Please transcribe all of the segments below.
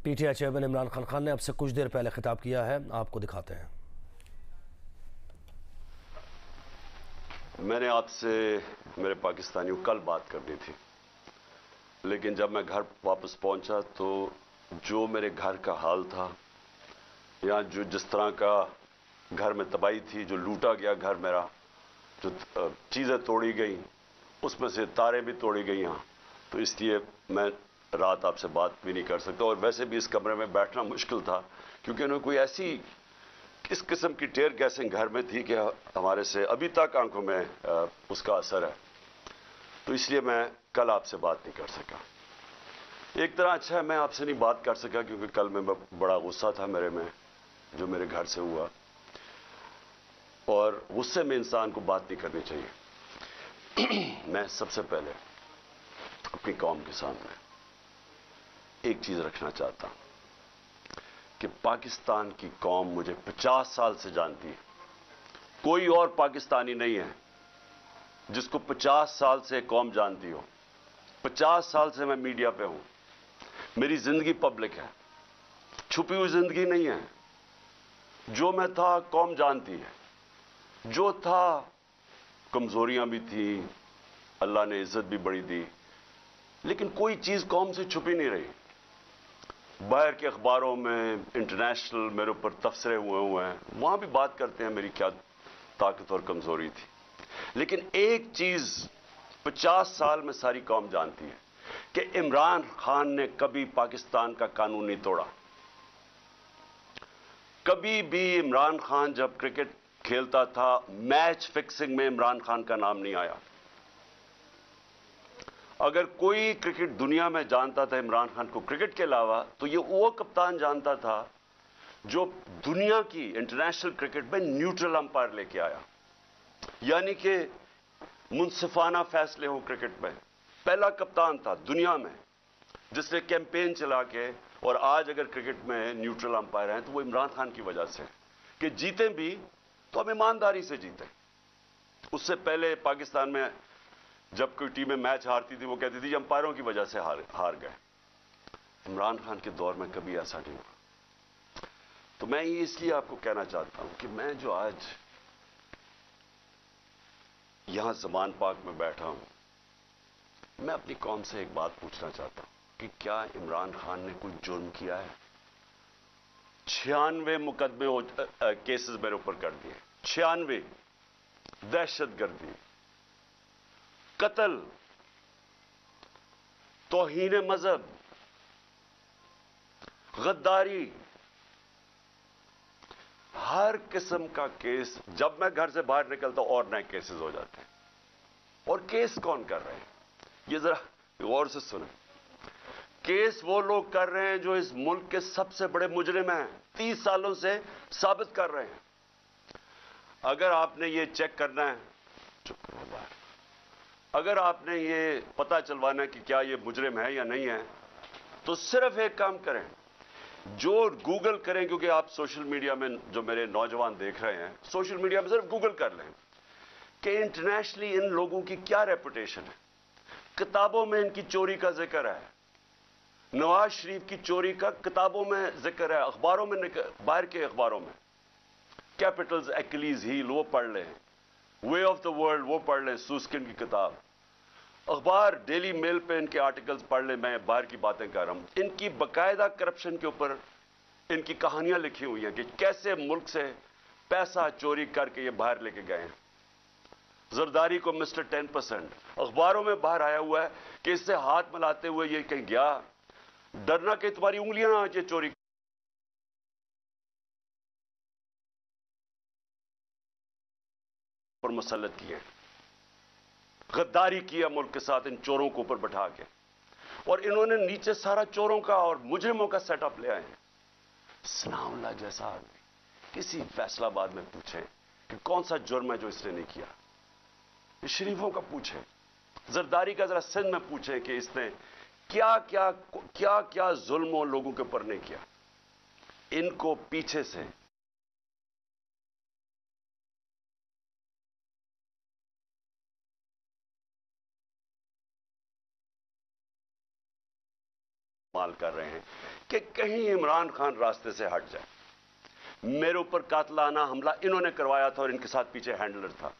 P T I chairman Imran Khan نے اب سے کچھ دیر پہلے خطاب کیا ہے، آپ کو دکھاتے ہیں۔ میں نے آپ سے میرے پاکستانیوں کل بات کرنی تھی، لیکن جب میں گھر واپس پہنچا تو جو میرے گھر کا حال تھا یا جس طرح کا گھر میں تباہی تھی، جو لوٹا گیا گھر میرا، جو چیزیں توڑی گئیں، اس میں سے تاریں بھی توڑی گئی ہیں، تو اس لیے میں رات آپ سے بات بھی نہیں کر سکتا، اور ویسے بھی اس کمرے میں بیٹھنا مشکل تھا کیونکہ انہوں نے کوئی ایسی اس قسم کی ٹیئر گیسنگ گھر میں تھی کہ ہمارے سے ابھی تک آنکھوں میں اس کا اثر ہے، تو اس لیے میں کل آپ سے بات نہیں کر سکا۔ ایک طرح اچھا ہے میں آپ سے نہیں بات کر سکا کیونکہ کل میں بڑا غصہ تھا میرے میں جو میرے گھر سے ہوا، اور غصے میں انسان کو بات نہیں کرنی چاہیے۔ میں سب سے پہلے اپنی قوم کے سامنے ایک چیز رکھنا چاہتا ہوں کہ پاکستان کی قوم مجھے 50 سال سے جانتی ہے، کوئی اور پاکستانی نہیں ہے جس کو 50 سال سے قوم جانتی ہو۔ 50 سال سے میں میڈیا پہ ہوں، میری زندگی پبلک ہے، چھپی ہوئی زندگی نہیں ہے۔ جو میں تھا قوم جانتی ہے، جو تھا کمزوریاں بھی تھیں، اللہ نے عزت بھی بڑی دی، لیکن کوئی چیز قوم سے چھپی نہیں رہی۔ باہر کے اخباروں میں انٹرنیشنل میرے اوپر تبصرے ہوئے ہیں، وہاں بھی بات کرتے ہیں میری کیا طاقت اور کمزوری تھی، لیکن ایک چیز 50 سال میں ساری قوم جانتی ہے کہ عمران خان نے کبھی پاکستان کا قانون نہیں توڑا۔ کبھی بھی عمران خان جب کرکٹ کھیلتا تھا، میچ فکسنگ میں عمران خان کا نام نہیں آیا۔ اگر کوئی کرکٹ دنیا میں جانتا تھا عمران خان کو کرکٹ کے علاوہ، تو یہ وہ کپتان جانتا تھا جو دنیا کی انٹرنیشنل کرکٹ میں نیوٹرل امپائر لے کے آیا، یعنی کہ منصفانہ فیصلے ہوں کرکٹ میں۔ پہلا کپتان تھا دنیا میں جس نے کیمپین چلا کے، اور آج اگر کرکٹ میں نیوٹرل امپائر ہیں تو وہ عمران خان کی وجہ سے کہ جیتے بھی تو ہم ایمانداری سے جیتے۔ اس سے پہلے پاکستان میں جب کوئی ٹیمیں میچ ہارتی تھی وہ کہتی تھی امپائروں کی وجہ سے ہار گئے۔ عمران خان کے دور میں کبھی ایسا نہیں ہوا۔ تو میں یہ اس لیے آپ کو کہنا چاہتا ہوں کہ میں جو آج یہاں زمان پاک میں بیٹھا ہوں، میں اپنی قوم سے ایک بات پوچھنا چاہتا ہوں کہ کیا عمران خان نے کوئی جرم کیا ہے؟ 96 مقدمے کیسز میرے اوپر کر دیے، 96، دہشت گردی، قتل، توہین مذہب، غداری، ہر قسم کا کیس۔ جب میں گھر سے باہر نکلتا اور نئے کیسز ہو جاتے ہیں۔ اور کیس کون کر رہے ہیں؟ یہ ذرا غور سے سنیں۔ کیس وہ لوگ کر رہے ہیں جو اس ملک کے سب سے بڑے مجرم ہیں، 30 سالوں سے ثابت کر رہے ہیں۔ اگر آپ نے یہ چیک کرنا ہے، چپ کرو باہر، اگر آپ نے یہ پتہ چلوانا ہے کہ کیا یہ مجرم ہے یا نہیں ہے، تو صرف ایک کام کریں، جو گوگل کریں، کیونکہ آپ سوشل میڈیا میں جو میرے نوجوان دیکھ رہے ہیں، سوشل میڈیا میں صرف گوگل کر لیں کہ انٹرنیشنلی ان لوگوں کی کیا ریپوٹیشن ہے۔ کتابوں میں ان کی چوری کا ذکر ہے، نواز شریف کی چوری کا کتابوں میں ذکر ہے، اخباروں میں، باہر کے اخباروں میں۔ کیپٹلز ایکلیز ہیل وہ پڑھ لیں، وے آف دا ورلڈ وہ پڑھ لیں، سوسکن کی کتاب، اخبار ڈیلی میل پہ ان کے آرٹیکلز پڑھ لیں۔ میں باہر کی باتیں کر رہا ہوں، ان کی باقاعدہ کرپشن کے اوپر ان کی کہانیاں لکھی ہوئی ہیں کہ کیسے ملک سے پیسہ چوری کر کے یہ باہر لے کے گئے ہیں۔ زرداری کو مسٹر 10%، اخباروں میں باہر آیا ہوا ہے کہ اس سے ہاتھ ملاتے ہوئے یہ کہیں گیا، ڈرنا کہ تمہاری انگلیاں نہ یہ چوری پر مسلط کیے، غداری کیا ملک کے ساتھ ان چوروں کو اوپر بٹھا کے، اور انہوں نے نیچے سارا چوروں کا اور مجرموں کا سیٹ اپ لے آئے ہیں۔ ثناء اللہ جیسا آدمی کسی فیصلہ آباد میں پوچھیں کہ کون سا جرم ہے جو اس نے نہیں کیا، شریفوں کا پوچھیں، زرداری کا ذرا سندھ میں پوچھیں کہ اس نے کیا کیا ظلم اور لوگوں کے اوپر نہیں کیا۔ ان کو پیچھے سے مال کر رہے ہیں۔ کہ کہیں عمران خان راستے سے ہٹ جائے. میرے اوپر قاتلانہ حملہ انہوں نے کروایا تھا اور ان کے ساتھ پیچھے ہینڈلر تھا.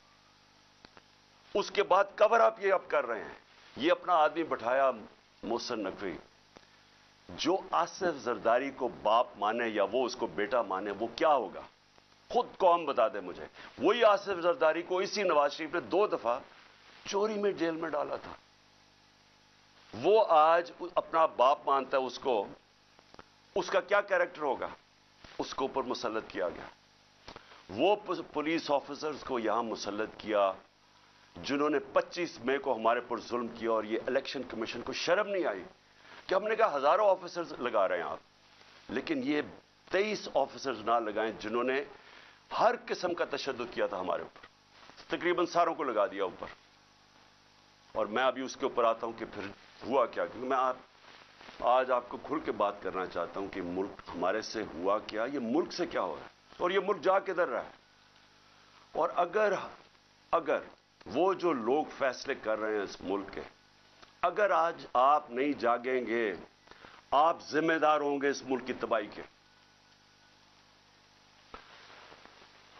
اس کے بعد کور اپ یہ اب کر رہے ہیں. یہ اپنا آدمی بٹھایا محسن نقوی, جو آصف زرداری کو باپ مانے یا وہ اس کو بیٹا مانے, وہ کیا ہوگا خود قوم بتا دے مجھے. وہی آصف زرداری کو اسی نواز شریف نے 2 دفعہ چوری میں جیل میں ڈالا تھا. وہ آج اپنا باپ مانتا ہے اس کو. اس کا کیا کیریکٹر ہوگا؟ اس کو اوپر مسلط کیا گیا. وہ پولیس آفیسرز کو یہاں مسلط کیا جنہوں نے 25 مئی کو ہمارے پر ظلم کیا, اور یہ الیکشن کمیشن کو شرم نہیں آئی کہ ہم نے کہا ہزاروں آفیسرز لگا رہے ہیں آپ, لیکن یہ 23 آفیسرز نہ لگائیں جنہوں نے ہر قسم کا تشدد کیا تھا ہمارے اوپر. تقریباً ساروں کو لگا دیا اوپر. اور میں ابھی اس کے اوپر آتا ہوں کہ پھر ہوا کیا, کیونکہ میں آج آپ کو کھل کے بات کرنا چاہتا ہوں کہ ملک ہمارے سے ہوا کیا, یہ ملک سے کیا ہو رہا ہے, اور یہ ملک جا کدھر رہا ہے. اور اگر وہ جو لوگ فیصلے کر رہے ہیں اس ملک کے, اگر آج آپ نہیں جاگیں گے, آپ ذمہ دار ہوں گے اس ملک کی تباہی کے.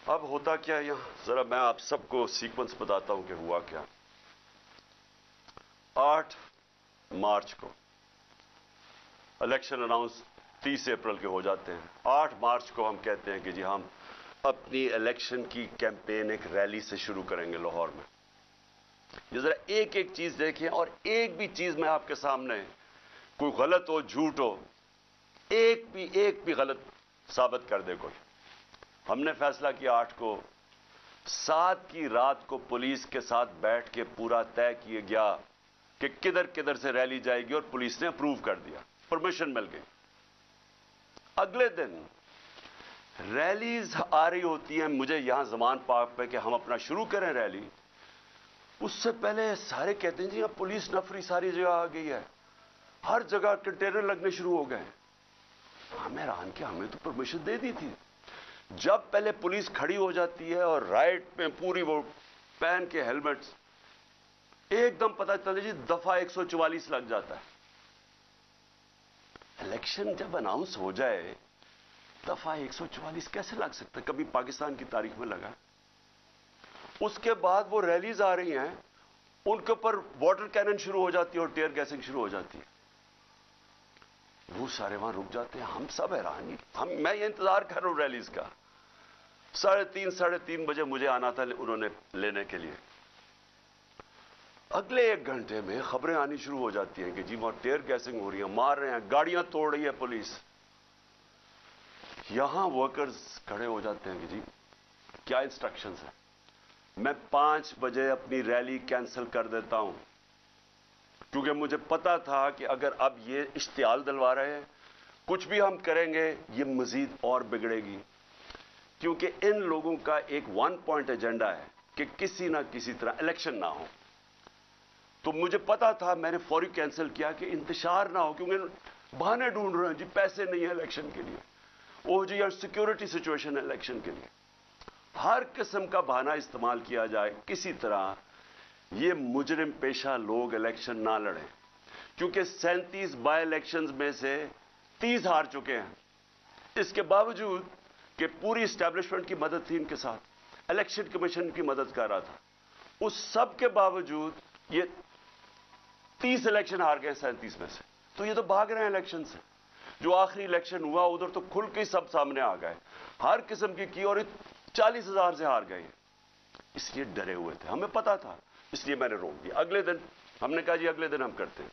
اب ہوتا کیا ہے یہاں, ذرا میں آپ سب کو سیکوینس بتاتا ہوں کہ ہوا کیا. 8 مارچ کو الیکشن اناؤنس 30 اپریل کے ہو جاتے ہیں. 8 مارچ کو ہم کہتے ہیں کہ جی ہم اپنی الیکشن کی کیمپین ایک ریلی سے شروع کریں گے لاہور میں. یہ ذرا ایک ایک چیز دیکھیں, اور ایک بھی چیز میں آپ کے سامنے کوئی غلط ہو, جھوٹ ہو, ایک بھی غلط ثابت کر دے کوئی. ہم نے فیصلہ کیا 8 کو, 7 کی رات کو پولیس کے ساتھ بیٹھ کے پورا طے کیا گیا کہ کدھر کدھر سے ریلی جائے گی, اور پولیس نے اپروو کر دیا, پرمیشن مل گئی. اگلے دن ریلیز آ رہی ہوتی ہیں مجھے یہاں زمان پارک پہ کہ ہم اپنا شروع کریں ریلی. اس سے پہلے سارے کہتے ہیں جی اب پولیس نفری ساری جگہ آ گئی ہے, ہر جگہ کنٹینر لگنے شروع ہو گئے. ہمیں حیران کہ ہمیں تو پرمیشن دے دی تھی. جب پہلے پولیس کھڑی ہو جاتی ہے اور رائٹ میں پوری وہ پہن کے ہیلمٹس, ایک دم پتہ چلتا جی دفعہ 144 لگ جاتا ہے. الیکشن جب اناؤنس ہو جائے دفعہ 144 کیسے لگ سکتا ہے؟ کبھی پاکستان کی تاریخ میں لگا. اس کے بعد وہ ریلیز آ رہی ہیں, ان کے اوپر واٹر کینن شروع ہو جاتی ہے اور ٹیئر گیسنگ شروع ہو جاتی ہے. وہ سارے وہاں رک جاتے ہیں. ہم سب حیران, میں یہ انتظار کر رہا ہوں ریلیز کا. 3:30 بجے مجھے آنا تھا انہوں نے لینے کے لیے. اگلے 1 گھنٹے میں خبریں آنی شروع ہو جاتی ہیں کہ جی وہاں ٹیئر گیسنگ ہو رہی ہے, مار رہے ہیں, گاڑیاں توڑ رہی ہے پولیس. یہاں ورکرز کھڑے ہو جاتے ہیں کہ جی کیا انسٹرکشنز ہیں. میں 5 بجے اپنی ریلی کینسل کر دیتا ہوں, کیونکہ مجھے پتا تھا کہ اگر اب یہ اشتعال دلوا رہے ہیں, کچھ بھی ہم کریں گے یہ مزید اور بگڑے گی. کیونکہ ان لوگوں کا ایک 1 پوائنٹ ایجنڈا ہے کہ کسی نہ کسی طرح الیکشن نہ ہو. تو مجھے پتا تھا, میں نے فوری کینسل کیا کہ انتشار نہ ہو, کیونکہ بہانے ڈھونڈ رہے ہیں جی پیسے نہیں ہیں الیکشن کے لیے, وہ جی سیکورٹی سچویشن ہے الیکشن کے لیے. ہر قسم کا بہانہ استعمال کیا جائے کسی طرح یہ مجرم پیشہ لوگ الیکشن نہ لڑیں. کیونکہ 37 بائی الیکشنز میں سے 30 ہار چکے ہیں. اس کے باوجود کہ پوری اسٹیبلشمنٹ کی مدد تھی ان کے ساتھ, الیکشن کمیشن کی مدد کر رہا تھا, اس سب کے باوجود یہ 30 الیکشن ہار گئے 37 میں سے. تو یہ تو بھاگ رہے ہیں الیکشن سے. جو آخری الیکشن ہوا ادھر تو کھل کے سب سامنے آ گئے, ہر قسم کی اور 40,000 سے ہار گئے. اس لیے ڈرے ہوئے تھے, ہمیں پتا تھا, اس لیے میں نے روک دیا. اگلے دن ہم نے کہا جی اگلے دن ہم کرتے ہیں.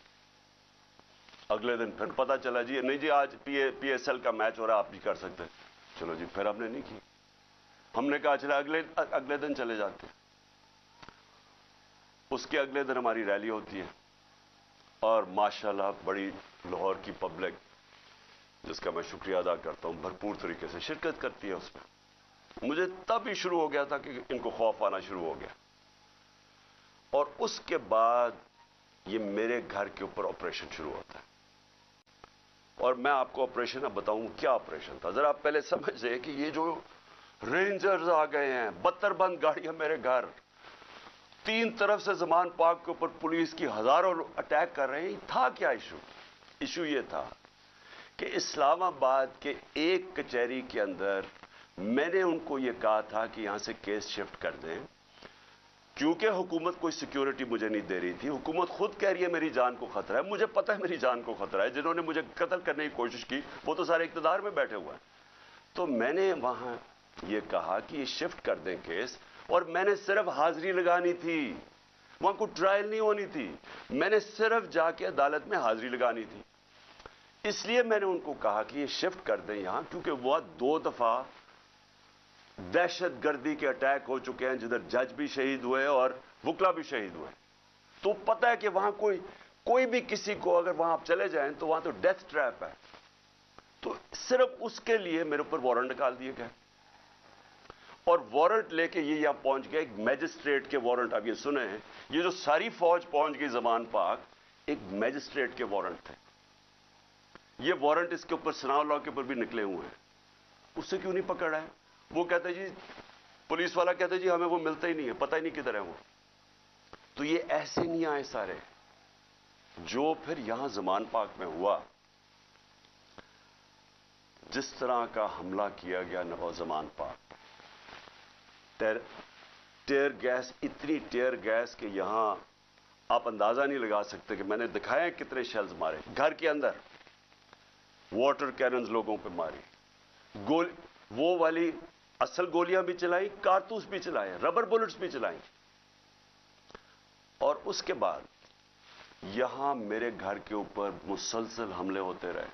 اگلے دن پھر پتا چلا جی نہیں جی آج پی ایس ایل کا میچ ہو رہا ہے, آپ بھی کر سکتے ہیں. چلو جی, پھر ہم نے نہیں کی. ہم نے کہا چلا اگلے دن چلے جاتے ہیں. اس کے اگلے دن ہماری ریلی ہوتی ہے, اور ماشاءاللہ بڑی لاہور کی پبلک, جس کا میں شکریہ ادا کرتا ہوں, بھرپور طریقے سے شرکت کرتی ہے اس میں. مجھے تب ہی شروع ہو گیا تھا کہ ان کو خوف آنا شروع ہو گیا. اور اس کے بعد یہ میرے گھر کے اوپر آپریشن شروع ہوتا ہے. اور میں آپ کو آپریشن اب بتاؤں کیا آپریشن تھا. ذرا آپ پہلے سمجھ لیں کہ یہ جو رینجرز آ گئے ہیں, 72 بند گاڑیاں میرے گھر, 3 طرف سے زمان پاک کے اوپر پولیس کی ہزاروں اٹیک کر رہے ہیں. تھا کیا ایشو یہ تھا کہ اسلام آباد کے ایک کچہری کے اندر میں نے ان کو یہ کہا تھا کہ یہاں سے کیس شفٹ کر دیں، کیونکہ حکومت کوئی سیکیورٹی مجھے نہیں دے رہی تھی. حکومت خود کہہ رہی ہے میری جان کو خطرہ ہے. مجھے پتہ ہے میری جان کو خطرہ ہے. جنہوں نے مجھے قتل کرنے کی کوشش کی وہ تو سارے اقتدار میں بیٹھے ہوئے ہیں. تو میں نے وہاں یہ کہا کہ یہ شفٹ کر دیں کیس، اور میں نے صرف حاضری لگانی تھی، وہاں کوئی ٹرائل نہیں ہونی تھی. میں نے صرف جا کے عدالت میں حاضری لگانی تھی. اس لیے میں نے ان کو کہا کہ یہ شفٹ کر دیں یہاں، کیونکہ وہ 2 دفعہ دہشت گردی کے اٹیک ہو چکے ہیں جدھر جج بھی شہید ہوئے اور وکلا بھی شہید ہوئے. تو پتہ ہے کہ وہاں کوئی بھی کسی کو اگر وہاں آپ چلے جائیں تو وہاں تو ڈیتھ ٹریپ ہے. تو صرف اس کے لیے میرے اوپر وارنٹ نکال دیے گئے، اور وارنٹ لے کے یہ یہاں پہنچ گئے. ایک میجسٹریٹ کے وارنٹ آپ یہ سنے ہیں، یہ جو ساری فوج پہنچ گئی زمان پاک، ایک میجسٹریٹ کے وارنٹ تھے. یہ وارنٹ اس کے اوپر سناؤ لا کے اوپر بھی نکلے ہوئے ہیں. اس سے کیوں نہیں پکڑا ہے؟ وہ کہتے جی، پولیس والا کہتے جی ہمیں وہ ملتا ہی نہیں ہے، پتہ ہی نہیں کدھر ہے وہ. تو یہ ایسے نہیں آئے سارے. جو پھر یہاں زمان پاک میں ہوا، جس طرح کا حملہ کیا گیا نواز زمان پاک، ٹیئر گیس، اتنی ٹیئر گیس کہ یہاں آپ اندازہ نہیں لگا سکتے. کہ میں نے دکھایا کتنے شیلز مارے گھر کے اندر، واٹر کیننز لوگوں پہ ماری، وہ والی اصل گولیاں بھی چلائیں، کارتوس بھی چلائے، ربر بلٹس بھی چلائیں. اور اس کے بعد یہاں میرے گھر کے اوپر مسلسل حملے ہوتے رہے.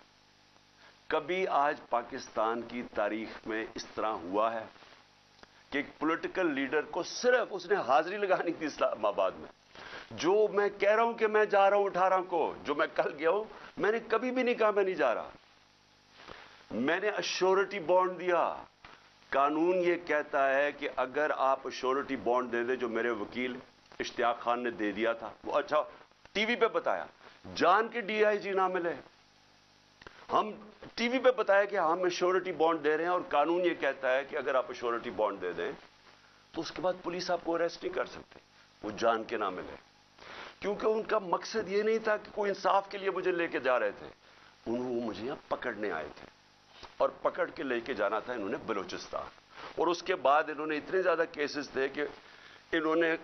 کبھی آج پاکستان کی تاریخ میں اس طرح ہوا ہے کہ ایک پولیٹیکل لیڈر کو صرف اس نے حاضری لگانی تھی اسلام آباد میں. جو میں کہہ رہا ہوں کہ میں جا رہا ہوں 18 کو، جو میں کل گیا ہوں، میں نے کبھی بھی نہیں کہا میں نہیں جا رہا. میں نے ایشورٹی بانڈ دیا. قانون یہ کہتا ہے کہ اگر آپ ایشورٹی بانڈ دے دیں، جو میرے وکیل اشتیاق خان نے دے دیا تھا، وہ اچھا ٹی وی پہ بتایا، جان کے ڈی آئی جی نہ ملے، ہم ٹی وی پہ بتایا کہ ہم ایشورٹی بانڈ دے رہے ہیں، اور قانون یہ کہتا ہے کہ اگر آپ ایشورٹی بانڈ دے دیں تو اس کے بعد پولیس آپ کو اریسٹ نہیں کر سکتے، وہ جان کے نہ ملے. کیونکہ ان کا مقصد یہ نہیں تھا کہ کوئی انصاف کے لیے مجھے لے کے جا رہے تھے، وہ مجھے یہاں پکڑنے آئے تھے، اور پکڑ کے لے کے جانا تھا انہوں نے بلوچستان. اور اس کے بعد انہوں نے اتنے زیادہ کیسز تھے کہ انہوں نے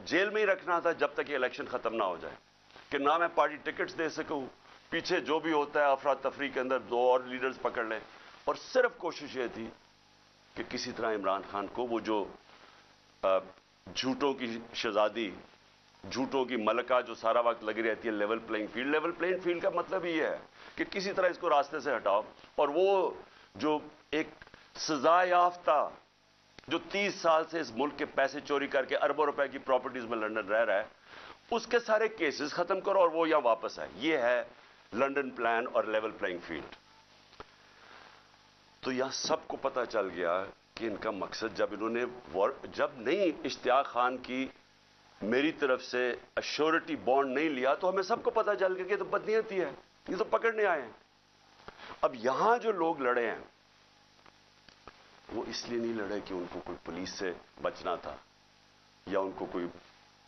جیل میں ہی رکھنا تھا جب تک یہ الیکشن ختم نہ ہو جائے، کہ نہ میں پارٹی ٹکٹس دے سکوں، پیچھے جو بھی ہوتا ہے افراتفری کے اندر 2 اور لیڈرز پکڑ لیں. اور صرف کوشش یہ تھی کہ کسی طرح عمران خان کو، وہ جو جھوٹوں کی شہزادی، جھوٹوں کی ملکہ جو سارا وقت لگی رہتی ہے level playing field. Level playing field کا مطلب یہ ہے کہ کسی طرح اس کو راستے سے ہٹاؤ. اور وہ جو ایک سزا یافتہ جو 30 سال سے اس ملک کے پیسے چوری کر کے اربوں روپے کی پراپرٹیز میں لندن رہ رہا ہے، اس کے سارے کیسز ختم کرو اور وہ یہاں واپس آئے. یہ ہے لندن پلان اور لیول پلینگ فیلڈ. تو یہاں سب کو پتہ چل گیا کہ ان کا مقصد، جب نہیں اشتیاق خان کی میری طرف سے ایشورٹی بانڈ نہیں لیا تو ہمیں سب کو پتہ چل گیا کہ یہ تو بدنیتی ہے، یہ تو پکڑنے آئے ہیں. اب یہاں جو لوگ لڑے ہیں وہ اس لیے نہیں لڑے کہ ان کو کوئی پولیس سے بچنا تھا، یا ان کو کوئی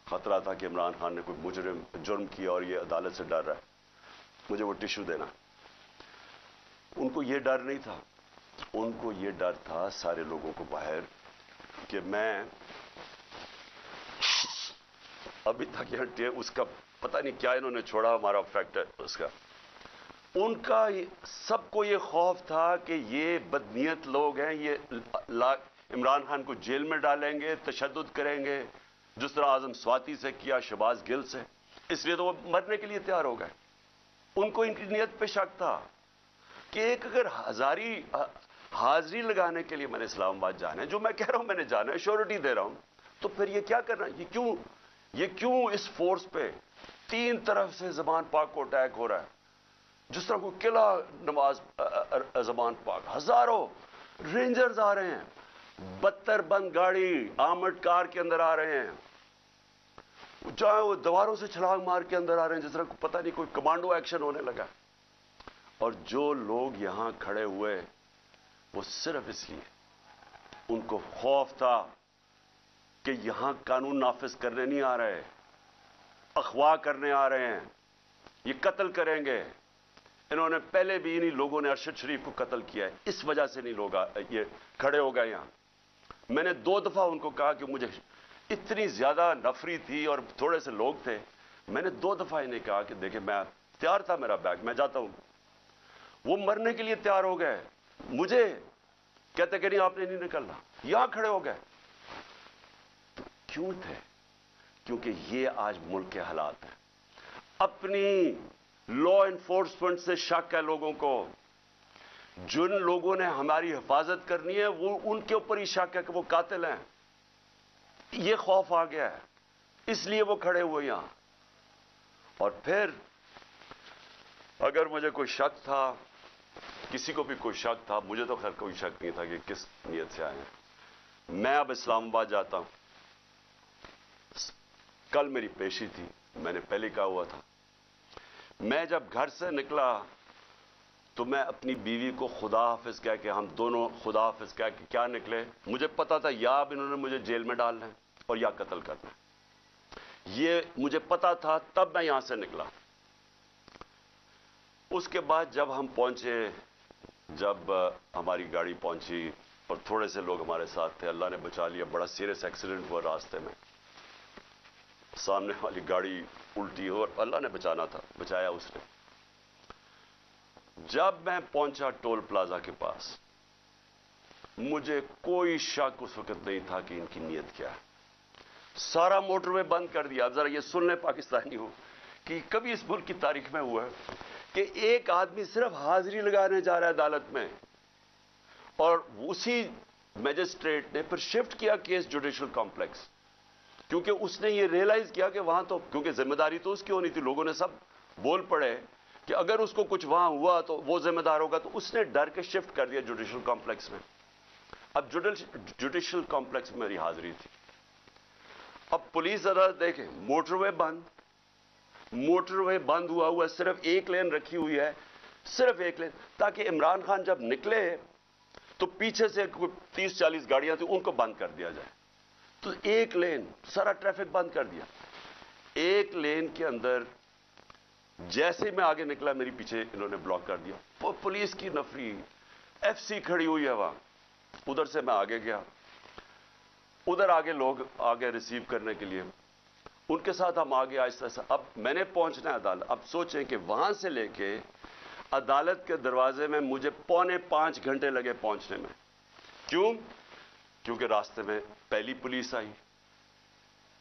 خطرہ تھا کہ عمران خان نے کوئی جرم کیا اور یہ عدالت سے ڈر رہا ہے مجھے وہ ٹشو دینا. ان کو یہ ڈر نہیں تھا. ان کو یہ ڈر تھا سارے لوگوں کو باہر کہ میں ابھی تک یہ اس کا پتہ نہیں کیا انہوں نے چھوڑا ہمارا فیکٹر اس کا. ان کا سب کو یہ خوف تھا کہ یہ بدنیت لوگ ہیں، یہ عمران خان کو جیل میں ڈالیں گے، تشدد کریں گے، جس طرح اعظم سواتی سے کیا، شہباز گل سے. اس لیے تو وہ مرنے کے لیے تیار ہو گئے. ان کو ان کی نیت پہ شک تھا کہ ایک اگر حاضری لگانے کے لیے میں نے اسلام آباد جانا ہے، جو میں کہہ رہا ہوں میں نے جانا ہے، شیورٹی دے رہا ہوں، تو پھر یہ کیا کرنا، یہ کیوں اس فورس پہ 3 طرف سے زمان پاک کو اٹیک ہو رہا ہے. جس طرح کوئی قلعہ نواز زمان پاک، ہزاروں رینجرز آ رہے ہیں، 72 بند گاڑی آرمڈ کار کے اندر آ رہے ہیں، چاہے وہ دیواروں سے چھلانگ مار کے اندر آ رہے ہیں، جس طرح پتہ نہیں کوئی کمانڈو ایکشن ہونے لگا. اور جو لوگ یہاں کھڑے ہوئے وہ صرف اس لیے، ان کو خوف تھا کہ یہاں قانون نافذ کرنے نہیں آ رہے، اغوا کرنے آ رہے ہیں، یہ قتل کریں گے، इन्होंने पहले भी इन्हीं लोगों ने अरशद शरीफ को कत्ल किया है, इस वजह से नहीं लोग ये खड़े हो गए यहां। मैंने 2 दफा उनको कहा कि मुझे इतनी ज्यादा नफरी थी और थोड़े से लोग थे, मैंने 2 दफा इन्हें कहा कि देखिए मैं तैयार था, मेरा बैग, मैं जाता हूं। वो मरने के लिए तैयार हो गए, मुझे कहते कि नहीं आपने नहीं निकलना, यहां खड़े हो गए। तो क्यों थे? क्योंकि ये आज मुल्क के हालात हैं। अपनी लॉ एनफोर्समेंट से शक है लोगों को, जिन लोगों ने हमारी हिफाजत करनी है वो उनके ऊपर ही शक है कि वो कातिल हैं। ये खौफ आ गया है, इसलिए वो खड़े हुए यहां। और फिर अगर मुझे कोई शक था, किसी को भी कोई शक था, मुझे तो खैर कोई शक नहीं था कि किस नीयत से आए हैं। मैं अब इस्लामाबाद जाता हूं। कल मेरी पेशी थी, मैंने पहले कहा हुआ था। मैं जब घर से निकला तो मैं अपनी बीवी को खुदा हाफिज कह के, हम दोनों खुदा हाफिज कह के क्या निकले। मुझे पता था या अब इन्होंने मुझे जेल में डालना है और या कत्ल करना है, ये मुझे पता था, तब मैं यहां से निकला। उसके बाद जब हम पहुंचे, जब हमारी गाड़ी पहुंची और थोड़े से लोग हमारे साथ थे, अल्लाह ने बचा लिया। बड़ा सीरियस एक्सीडेंट हुआ रास्ते में, सामने वाली गाड़ी उल्टी हो और अल्लाह ने बचाना था, बचाया उसने। जब मैं पहुंचा टोल प्लाजा के पास, मुझे कोई शक उस वक्त नहीं था कि इनकी नीयत क्या है। सारा मोटरवे बंद कर दिया। अब जरा ये सुन ले पाकिस्तानी हो कि कभी इस मुल्क की तारीख में हुआ है कि एक आदमी सिर्फ हाजिरी लगाने जा रहा है अदालत में और उसी मैजिस्ट्रेट ने फिर शिफ्ट किया केस जुडिशियल कॉम्प्लेक्स, क्योंकि उसने ये रियलाइज किया कि वहां तो, क्योंकि जिम्मेदारी तो उसकी होनी थी, लोगों ने सब बोल पड़े कि अगर उसको कुछ वहां हुआ तो वो जिम्मेदार होगा, तो उसने डर के शिफ्ट कर दिया जुडिशियल कॉम्प्लेक्स में। अब जुडिशियल कॉम्प्लेक्स में मेरी हाजिरी थी। अब पुलिस अदालत देखे, मोटरवे बंद हुआ, सिर्फ एक लेन रखी हुई है, सिर्फ एक लेन, ताकि इमरान खान जब निकले तो पीछे से 30-40 गाड़ियां थी, उनको बंद कर दिया जाए। तो एक लेन, सारा ट्रैफिक बंद कर दिया। एक लेन के अंदर जैसे मैं आगे निकला, मेरी पीछे इन्होंने ब्लॉक कर दिया। पुलिस की नफरी, एफसी खड़ी हुई है वहां। उधर से मैं आगे गया, उधर आगे लोग आगे रिसीव करने के लिए, उनके साथ हम आगे आहिस्ता आहिस्ता। अब मैंने पहुंचना है अदालत। अब सोचें कि वहां से लेके अदालत के दरवाजे में मुझे 4.25 घंटे लगे पहुंचने में। क्यों? क्योंकि रास्ते में पहली पुलिस आई,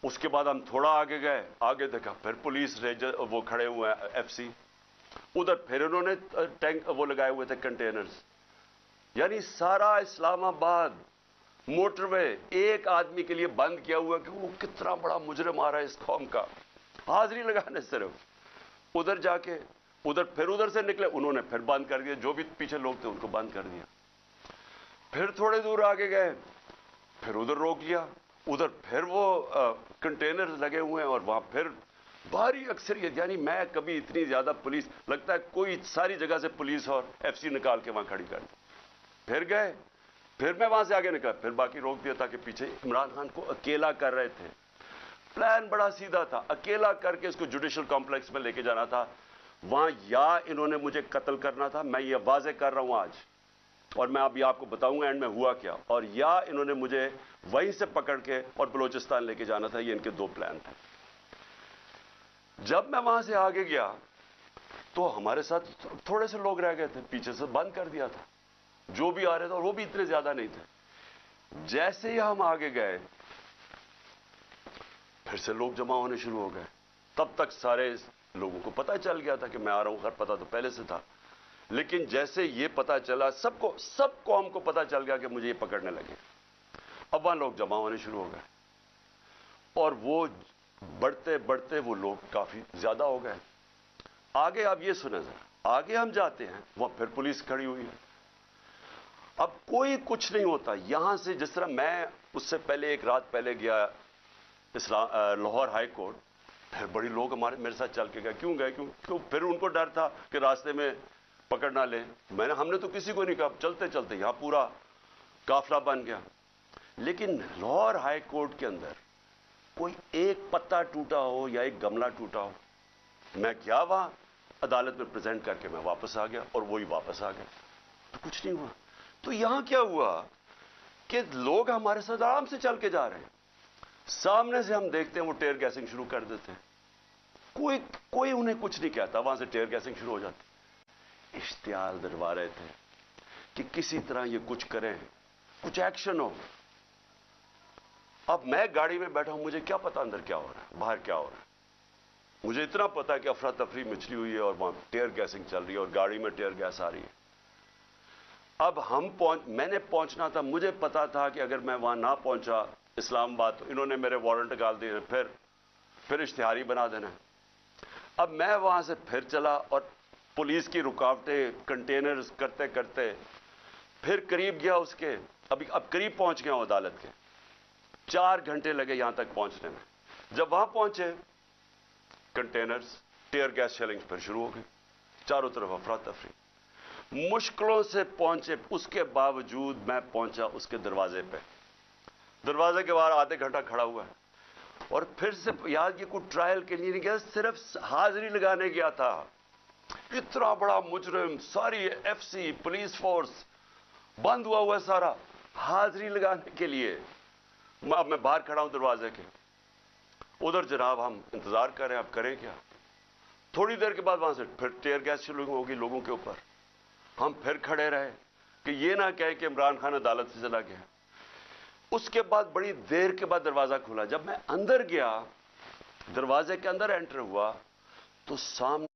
उसके बाद हम थोड़ा आगे गए, आगे देखा फिर पुलिस रेंजर वो खड़े हुए हैं, एफसी। उधर फिर उन्होंने टैंक वो लगाए हुए थे, कंटेनर्स। यानी सारा इस्लामाबाद मोटरवे एक आदमी के लिए बंद किया हुआ कि वो कितना बड़ा मुजरिम आ रहा है इस कौम का, हाजिरी लगाने सिर्फ। उधर जाके उधर से निकले, उन्होंने फिर बंद कर दिया, जो भी पीछे लोग थे उनको बंद कर दिया। फिर थोड़े दूर आगे गए, फिर उधर रोक लिया, उधर फिर वो कंटेनर लगे हुए हैं और वहां फिर भारी अक्सरियत। यानी मैं कभी इतनी ज्यादा पुलिस, लगता है कोई सारी जगह से पुलिस और एफसी निकाल के वहां खड़ी कर दी। फिर गए, फिर मैं वहां से आगे निकला, फिर बाकी रोक दिया, ताकि पीछे इमरान खान को अकेला कर रहे थे। प्लान बड़ा सीधा था, अकेला करके इसको जुडिशियल कॉम्प्लेक्स में लेके जाना था। वहां या इन्होंने मुझे कत्ल करना था, मैं ये वाजे कर रहा हूं आज, और मैं अभी आपको बताऊंगा एंड में हुआ क्या, और या इन्होंने मुझे वहीं से पकड़ के और बलूचिस्तान लेके जाना था। ये इनके 2 प्लान थे। जब मैं वहां से आगे गया तो हमारे साथ थोड़े से लोग रह गए थे, पीछे से बंद कर दिया था जो भी आ रहे थे, और वो भी इतने ज्यादा नहीं थे। जैसे ही हम आगे गए, फिर से लोग जमा होने शुरू हो गए। तब तक सारे लोगों को पता चल गया था कि मैं आ रहा हूं, खैर पता तो पहले से था, लेकिन जैसे ये पता चला, सब कौम को पता चल गया कि मुझे ये पकड़ने लगे। अब वहां लोग जमा होने शुरू हो गए, और वो बढ़ते बढ़ते वो लोग काफी ज्यादा हो गए। आगे आप ये सुने जरा, आगे हम जाते हैं, वहां फिर पुलिस खड़ी हुई है। अब कोई कुछ नहीं होता यहां से। जिस तरह मैं उससे पहले एक रात पहले गया लाहौर हाई कोर्ट, फिर बड़ी लोग मेरे साथ चल के गए। क्यों गए? क्यों? फिर उनको डर था कि रास्ते में पकड़ ना ले। हमने तो किसी को नहीं कहा, चलते चलते यहां पूरा काफिला बन गया। लेकिन लाहौर हाई कोर्ट के अंदर कोई एक पत्ता टूटा हो या एक गमला टूटा हो। मैं गया वहां, अदालत में प्रेजेंट करके मैं वापस आ गया और वही वापस आ गया, तो कुछ नहीं हुआ। तो यहां क्या हुआ कि लोग हमारे साथ आराम से चल के जा रहे हैं, सामने से हम देखते हैं वो टेयर गैसिंग शुरू कर देते हैं, कोई उन्हें कुछ नहीं कहता, वहां से टेयर गैसिंग शुरू हो जाती। इश्तिहार दिलवा रहे थे कि किसी तरह ये कुछ करें, कुछ एक्शन हो। अब मैं गाड़ी में बैठा हूं, मुझे क्या पता अंदर क्या हो रहा है, बाहर क्या हो रहा है। मुझे इतना पता है कि अफरा तफरी मचली हुई है और वहां टेयर गैसिंग चल रही है और गाड़ी में टेयर गैस आ रही है। अब मैंने पहुंचना था, मुझे पता था कि अगर मैं वहां ना पहुंचा इस्लामाबाद तो इन्होंने मेरे वारंट निकाल दिए, फिर इश्तिहारी बना देना। अब मैं वहां से फिर चला और पुलिस की रुकावटें, कंटेनर्स करते करते फिर करीब गया उसके, अब करीब पहुंच गया हूं अदालत के। 4 घंटे लगे यहां तक पहुंचने में। जब वहां पहुंचे, कंटेनर्स, टीयर गैस शेलिंग फिर शुरू हो गई, चारों तरफ अफरा तफरी। मुश्किलों से पहुंचे, उसके बावजूद मैं पहुंचा उसके दरवाजे पे। दरवाजे के बाहर आधे घंटा खड़ा हुआ है और फिर से याद ये कोई ट्रायल के लिए नहीं गया, सिर्फ हाजिरी लगाने गया था। इतना बड़ा मुजरिम, सारी एफसी पुलिस फोर्स बंद हुआ सारा, हाजिरी लगाने के लिए। अब मैं बाहर खड़ा हूं दरवाजे के, उधर जनाब हम इंतजार कर रहे हैं, अब करें क्या। थोड़ी देर के बाद वहां से फिर टीयर गैस शुरू होगी लोगों के ऊपर। हम फिर खड़े रहे कि ये ना कहे कि इमरान खान अदालत से चला गया। उसके बाद बड़ी देर के बाद दरवाजा खुला। जब मैं अंदर गया, दरवाजे के अंदर एंटर हुआ, तो सामने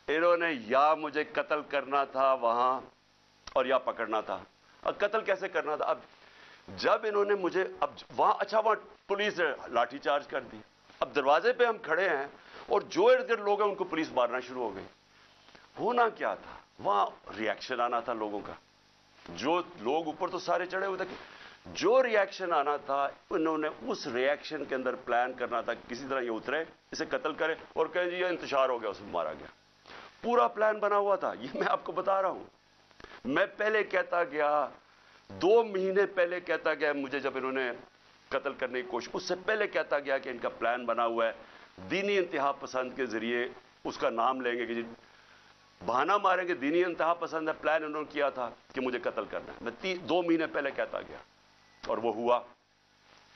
इन्होंने या मुझे कत्ल करना था वहां और या पकड़ना था। अब कत्ल कैसे करना था? अब जब इन्होंने मुझे, अब वहां पुलिस ने लाठीचार्ज कर दी। अब दरवाजे पे हम खड़े हैं और जो इर्द गिर्द लोग हैं उनको पुलिस मारना शुरू हो गई। होना क्या था, वहां रिएक्शन आना था लोगों का। जो लोग ऊपर तो सारे चढ़े हुए थे, जो रिएक्शन आना था उन्होंने उस रिएक्शन के अंदर प्लान करना था, किसी तरह ये उतरे, इसे कत्ल करे और कहें जी ये इंतशार हो गया, उसमें मारा गया। पूरा प्लान बना हुआ था, ये मैं आपको बता रहा हूं। मैं पहले कहता गया, 2 महीने पहले कहता गया, मुझे जब इन्होंने कत्ल करने की कोशिश, उससे पहले कहता गया कि इनका प्लान बना हुआ है, दीनी इंतहा पसंद के जरिए उसका नाम लेंगे कि जी बहाना मारेंगे, दीनी इंतहा पसंद है, प्लान इन्होंने किया था कि मुझे कत्ल करना है। मैं 2 महीने पहले कहता गया और वो हुआ।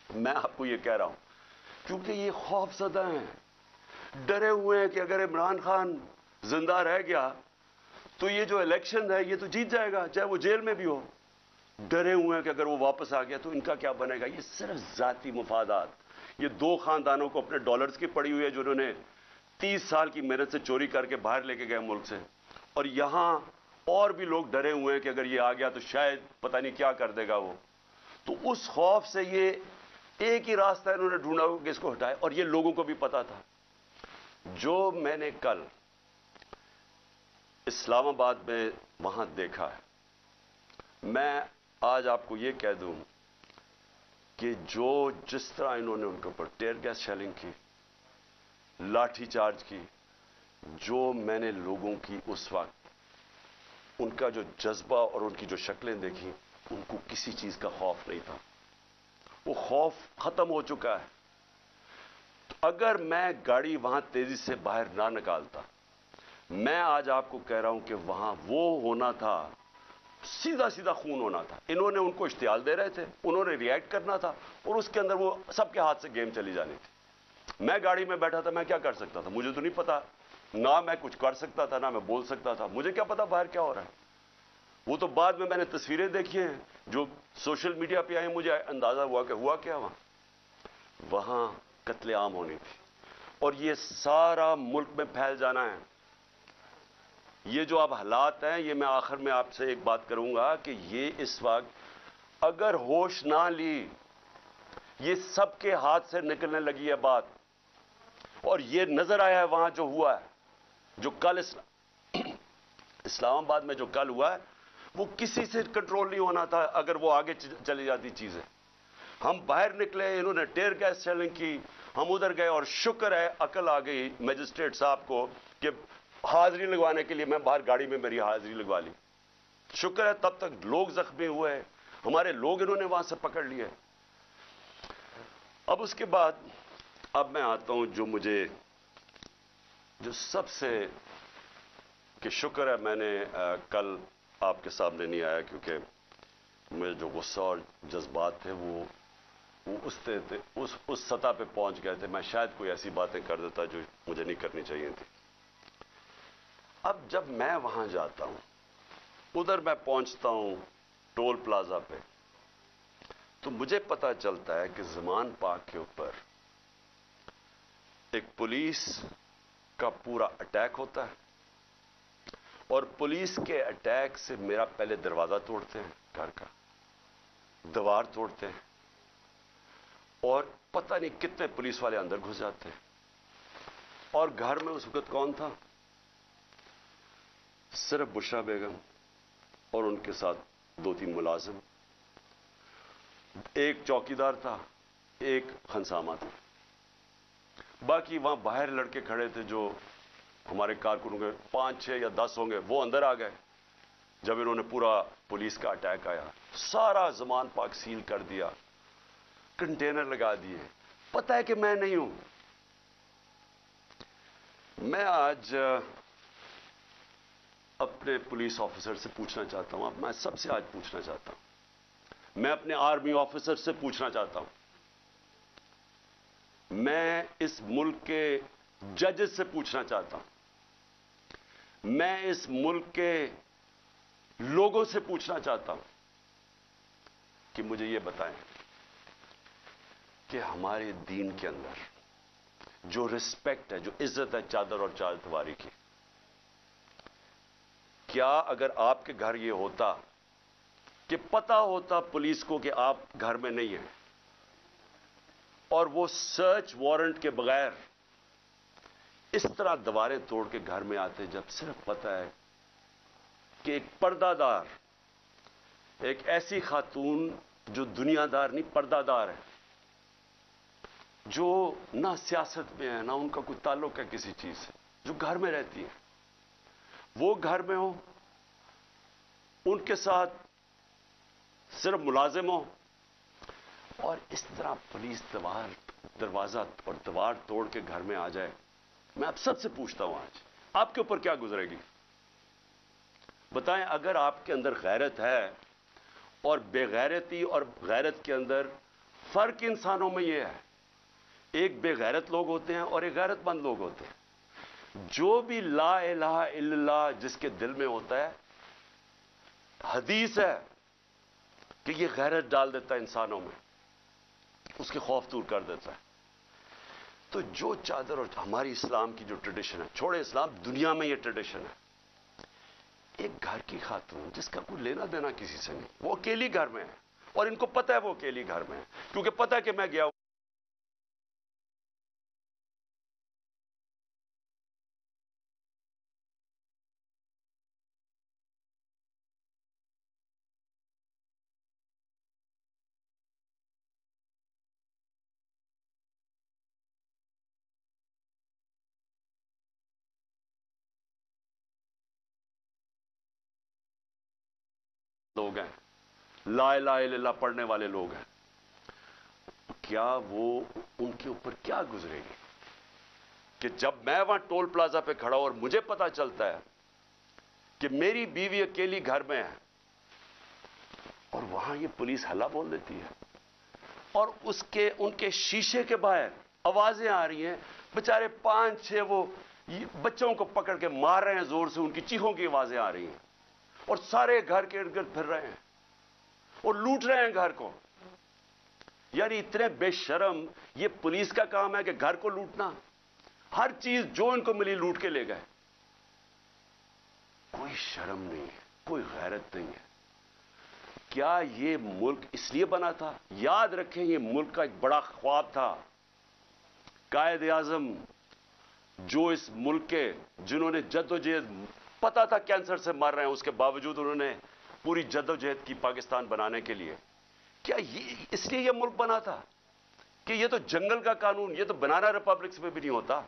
मैं आपको ये कह रहा हूं क्योंकि ये खौफजदा हैं, डरे हुए हैं कि अगर इमरान खान जिंदा रह गया तो ये जो इलेक्शन है ये तो जीत जाएगा, चाहे वो जेल में भी हो। डरे हुए हैं कि अगर वो वापस आ गया तो इनका क्या बनेगा। ये सिर्फ जाती मुफादात, ये 2 खानदानों को अपने डॉलर्स की पड़ी हुई है जो उन्होंने 30 साल की मेहनत से चोरी करके बाहर लेके गए मुल्क से। और यहां और भी लोग डरे हुए हैं कि अगर ये आ गया तो शायद पता नहीं क्या कर देगा वो। तो उस खौफ से ये एक ही रास्ता इन्होंने ढूंढा कि इसको हटाए, और ये लोगों को भी पता था। जो मैंने कल इस्लामाबाद में वहां देखा है, मैं आज आपको यह कह दूं कि जिस तरह इन्होंने उनके ऊपर टीयर गैस शेलिंग की, लाठीचार्ज की, जो मैंने लोगों की उस वक्त उनका जो जज्बा और उनकी जो शक्लें देखी, उनको किसी चीज का खौफ नहीं था। वो खौफ खत्म हो चुका है। तो अगर मैं गाड़ी वहां तेजी से बाहर ना निकालता, मैं आज आपको कह रहा हूं कि वहां वो होना था, सीधा सीधा खून होना था। इन्होंने उनको इश्तियाल दे रहे थे, उन्होंने रिएक्ट करना था और उसके अंदर वो सबके हाथ से गेम चली जानी थी। मैं गाड़ी में बैठा था, मैं क्या कर सकता था? मुझे तो नहीं पता, ना मैं कुछ कर सकता था ना मैं बोल सकता था। मुझे क्या पता बाहर क्या हो रहा है। वो तो बाद में मैंने तस्वीरें देखी हैं जो सोशल मीडिया पे आई, मुझे अंदाजा हुआ कि हुआ क्या वहां कत्लेआम होनी थी और ये सारा मुल्क में फैल जाना है। ये जो अब हालात हैं, ये मैं आखिर में आपसे एक बात करूंगा कि ये इस वक्त अगर होश ना ली, ये सबके हाथ से निकलने लगी है बात। और ये नजर आया है वहां जो हुआ है, जो कल इस्लामाबाद में जो कल हुआ है, वो किसी से कंट्रोल नहीं होना था। अगर वो आगे चली जाती चीजें, हम बाहर निकले, इन्होंने टीयर गैस शेलिंग की, हम उधर गए और शुक्र है अकल आ गई मजिस्ट्रेट साहब को कि हाजिरी लगवाने के लिए मैं बाहर गाड़ी में मेरी हाजिरी लगवा ली। शुक्र है तब तक लोग जख्मी हुए हैं, हमारे लोग इन्होंने वहां से पकड़ लिए। अब उसके बाद अब मैं आता हूं जो सबसे कि शुक्र है मैंने कल आपके सामने नहीं आया, क्योंकि मुझे जो गुस्सा और जज्बात थे वो उस सतह पे पहुंच गए थे। मैं शायद कोई ऐसी बातें कर देता जो मुझे नहीं करनी चाहिए थी। अब जब मैं वहां जाता हूं, उधर मैं पहुंचता हूं टोल प्लाजा पे, तो मुझे पता चलता है कि ज़मान पाक के ऊपर एक पुलिस का पूरा अटैक होता है, और पुलिस के अटैक से मेरा पहले दरवाजा तोड़ते हैं, घर का दीवार तोड़ते हैं, और पता नहीं कितने पुलिस वाले अंदर घुस जाते हैं। और घर में उस वक्त कौन था? सिर्फ बुशरा बेगम और उनके साथ 2-3 मुलाजिम, एक चौकीदार था, एक खनसामा था। बाकी वहां बाहर लड़के खड़े थे जो हमारे कारकुनों के 5, 6 या 10 होंगे, वो अंदर आ गए जब इन्होंने पूरा पुलिस का अटैक आया। सारा ज़मान पाक सील कर दिया, कंटेनर लगा दिए। पता है कि मैं नहीं हूं। मैं आज अपने पुलिस ऑफिसर से पूछना चाहता हूं, मैं सबसे आज पूछना चाहता हूं, मैं अपने आर्मी ऑफिसर से पूछना चाहता हूं, मैं इस मुल्क के जजेस से पूछना चाहता हूं, मैं इस मुल्क के लोगों से पूछना चाहता हूं कि मुझे यह बताएं कि हमारे दीन के अंदर जो रिस्पेक्ट है, जो इज्जत है चादर और चारदीवारी की, क्या अगर आपके घर ये होता कि पता होता पुलिस को कि आप घर में नहीं हैं, और वो सर्च वारंट के बगैर इस तरह दीवारें तोड़ के घर में आते, जब सिर्फ पता है कि एक पर्दादार, एक ऐसी खातून जो दुनियादार नहीं पर्दादार है, जो ना सियासत में है ना उनका कोई ताल्लुक है किसी चीज से, जो घर में रहती है, वो घर में हो, उनके साथ सिर्फ मुलाजिम हो, और इस तरह पुलिस दरवाजा और दीवार तोड़ के घर में आ जाए। मैं आप सबसे पूछता हूं आज आपके ऊपर क्या गुजरेगी? बताएं, अगर आपके अंदर गैरत है, और बेगैरती और गैरत के अंदर फर्क इंसानों में यह है, एक बेगैरत लोग होते हैं और एक गैरतमंद लोग होते हैं। जो भी ला इलाहा इल्लल्लाह जिसके दिल में होता है, हदीस है कि यह गैरत डाल देता है इंसानों में, उसके खौफ दूर कर देता है। तो जो चादर और हमारी इस्लाम की जो ट्रेडिशन है, छोड़े इस्लाम, दुनिया में यह ट्रेडिशन है, एक घर की खातून जिसका कोई लेना देना किसी से नहीं, वो अकेली घर में है, और इनको पता है वो अकेली घर में है, क्योंकि पता है कि मैं गया हूं। लोग हैं, ला इलाहा इल्लल्लाह पढ़ने वाले लोग हैं, क्या वो उनके ऊपर क्या गुजरेगी कि जब मैं वहां टोल प्लाजा पे खड़ा हूं और मुझे पता चलता है कि मेरी बीवी अकेली घर में है, और वहां ये पुलिस हल्ला बोल देती है, और उनके शीशे के बाहर आवाजें आ रही हैं, बेचारे 5-6 वो बच्चों को पकड़ के मार रहे हैं जोर से, उनकी चीखों की आवाजें आ रही हैं, और सारे घर के इर्द गिर्द फिर रहे हैं और लूट रहे हैं घर को। यानी इतने बेशर्म, ये पुलिस का काम है कि घर को लूटना, हर चीज जो इनको मिली लूट के ले गए। कोई शर्म नहीं है, कोई गैरत नहीं है। क्या ये मुल्क इसलिए बना था? याद रखें, ये मुल्क का एक बड़ा ख्वाब था। कायद आजम जो इस मुल्क के, जिन्होंने जद्दोजहद, पता था कैंसर से मर रहे हैं, उसके बावजूद उन्होंने पूरी जद्दोजहद की पाकिस्तान बनाने के लिए। क्या ये इसलिए यह मुल्क बना था कि ये तो जंगल का कानून, ये तो बनाना रिपब्लिक्स में भी नहीं होता।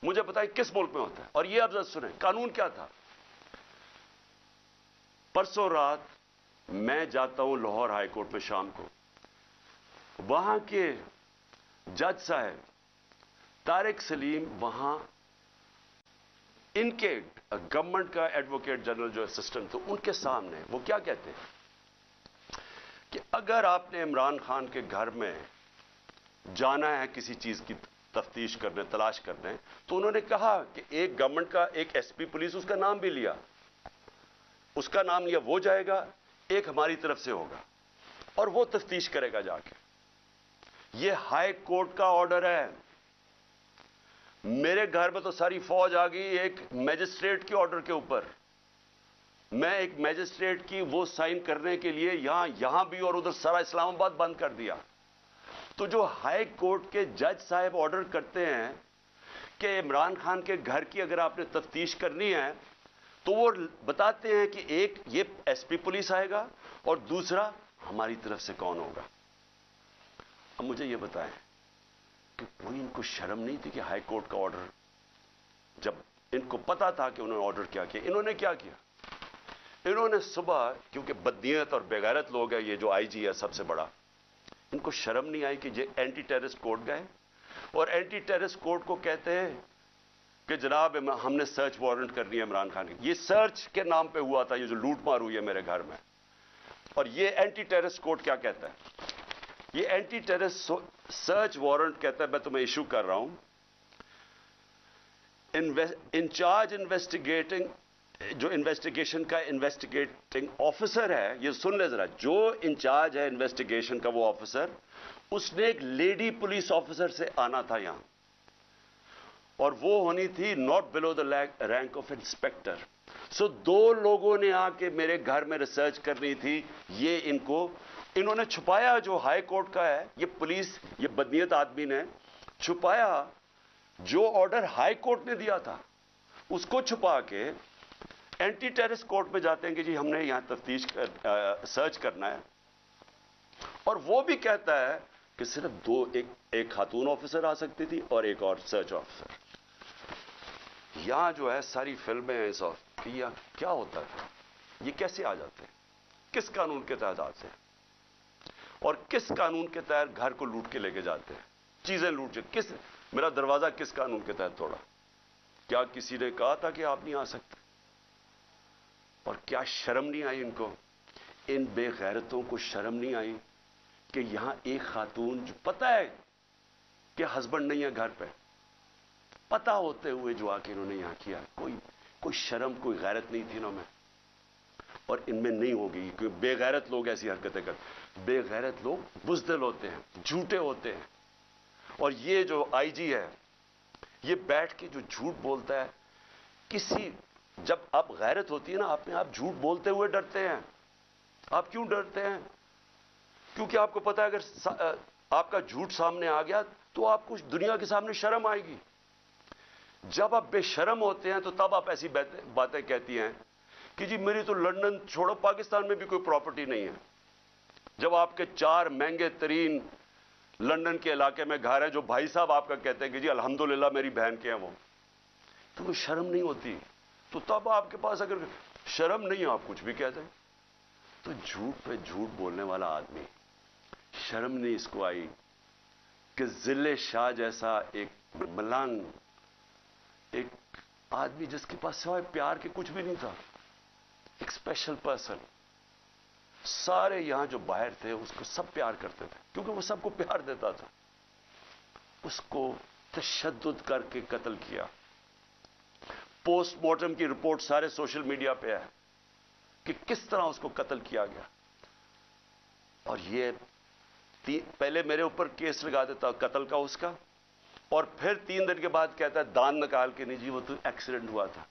मुझे बताएं किस मुल्क में होता है? और ये आप जरा सुने कानून क्या था। परसों रात मैं जाता हूं लाहौर हाई कोर्ट में शाम को, वहां के जज साहब तारिक सलीम वहां इनके गवर्नमेंट का एडवोकेट जनरल जो असिस्टेंट थे उनके सामने वो क्या कहते हैं कि अगर आपने इमरान खान के घर में जाना है किसी चीज की तफ्तीश करने, तलाश करने, तो उन्होंने कहा कि एक गवर्नमेंट का एक एसपी पुलिस, उसका नाम भी लिया, उसका नाम लिया, वो जाएगा, एक हमारी तरफ से होगा और वो तफ्तीश करेगा जाके। ये हाई कोर्ट का ऑर्डर है। मेरे घर में तो सारी फौज आ गई एक मैजिस्ट्रेट के ऑर्डर के ऊपर। मैं एक मैजिस्ट्रेट की वो साइन करने के लिए यहां भी और उधर सारा इस्लामाबाद बंद कर दिया। तो जो हाई कोर्ट के जज साहब ऑर्डर करते हैं कि इमरान खान के घर की अगर आपने तफ्तीश करनी है, तो वो बताते हैं कि एक ये एसपी पुलिस आएगा और दूसरा हमारी तरफ से कौन होगा। अब मुझे ये बताएं कि कोई इनको शर्म नहीं थी कि हाई कोर्ट का ऑर्डर, जब इनको पता था कि उन्होंने ऑर्डर क्या किया, इन्होंने क्या किया? इन्होंने सुबह, क्योंकि बदनीयत और बेगैरत लोग हैं ये जो आईजी है सबसे बड़ा, इनको शर्म नहीं आई कि ये एंटी टेररिस्ट कोर्ट गए और एंटी टेररिस्ट कोर्ट को कहते हैं कि जनाब हमने सर्च वारंट करनी है इमरान खान की। ये सर्च के नाम पे हुआ था, ये जो लूट मार हुई है मेरे घर में। और ये एंटी टेररिस्ट कोर्ट क्या कहता है? ये एंटी टेररिस्ट सर्च वारंट कहता है मैं तुम्हें इशू कर रहा हूं, इंचार्ज इन्वेस्टिगेटिंग, जो इन्वेस्टिगेशन का इन्वेस्टिगेटिंग ऑफिसर है, ये सुन ले जरा, जो इंचार्ज है इन्वेस्टिगेशन का वो ऑफिसर, उसने एक लेडी पुलिस ऑफिसर से आना था यहां, और वो होनी थी not below the rank of inspector. So दो लोगों ने आके मेरे घर में रिसर्च करनी थी। ये इन्होंने छुपाया, जो हाई कोर्ट का है ये पुलिस, ये बदनीयत आदमी ने छुपाया जो ऑर्डर हाई कोर्ट ने दिया था, उसको छुपा के एंटी टेररिस्ट कोर्ट में जाते हैं कि जी हमने यहां तफ्तीश सर्च करना है। और वो भी कहता है कि सिर्फ एक खातून ऑफिसर आ सकती थी और एक और सर्च ऑफिसर। यहां जो है सारी फिल्में हैं सब कि यह क्या होता है, ये कैसे आ जाते हैं, किस कानून के तहत आते हैं और किस कानून के तहत घर को लूट के लेके जाते हैं, चीजें लूट के। मेरा दरवाजा किस कानून के तहत तोड़ा? क्या किसी ने कहा था कि आप नहीं आ सकते? और क्या शर्म नहीं आई इनको, इन बेगैरतों को शर्म नहीं आई कि यहां एक खातून, जो पता है कि हस्बैंड नहीं है घर पे, पता होते हुए जो आके इन्होंने यहां किया, कोई शर्म, कोई गैरत नहीं थी इन्होंने। और इनमें नहीं होगी, क्योंकि बेगैरत लोग ऐसी हरकतें करते। बेगैरत लोग बुज़दिल होते हैं, झूठे होते हैं। और ये जो आईजी है, ये बैठ के जो झूठ बोलता है, जब आप गैरत होती है ना, अपने आप झूठ बोलते हुए डरते हैं। आप क्यों डरते हैं? क्योंकि आपको पता है अगर आपका झूठ सामने आ गया तो आपको दुनिया के सामने शर्म आएगी। जब आप बेशर्म होते हैं तो तब आप ऐसी बातें कहती हैं कि जी मेरी तो लंदन छोड़ो, पाकिस्तान में भी कोई प्रॉपर्टी नहीं है। जब आपके 4 महंगे तरीन लंदन के इलाके में घर है, जो भाई साहब आपका कहते हैं कि जी अल्हम्दुलिल्लाह मेरी बहन के हैं वो, तो कोई शर्म नहीं होती। तो तब आपके पास अगर शर्म नहीं है, आप कुछ भी कहते हैं। तो झूठ पे झूठ बोलने वाला आदमी, शर्म नहीं इसको आई कि जिले शाह जैसा एक मलांग, एक आदमी जिसके पास सिवाय प्यार के कुछ भी नहीं था, एक स्पेशल पर्सन, सारे यहां जो बाहर थे उसको सब प्यार करते थे क्योंकि वो सबको प्यार देता था। उसको तशद्दुद करके कत्ल किया। पोस्टमार्टम की रिपोर्ट सारे सोशल मीडिया पे है कि किस तरह उसको कत्ल किया गया। और ये पहले मेरे ऊपर केस लगा देता कत्ल का उसका, और फिर 3 दिन के बाद कहता है दान निकाल के, नहीं जी वो तो एक्सीडेंट हुआ था।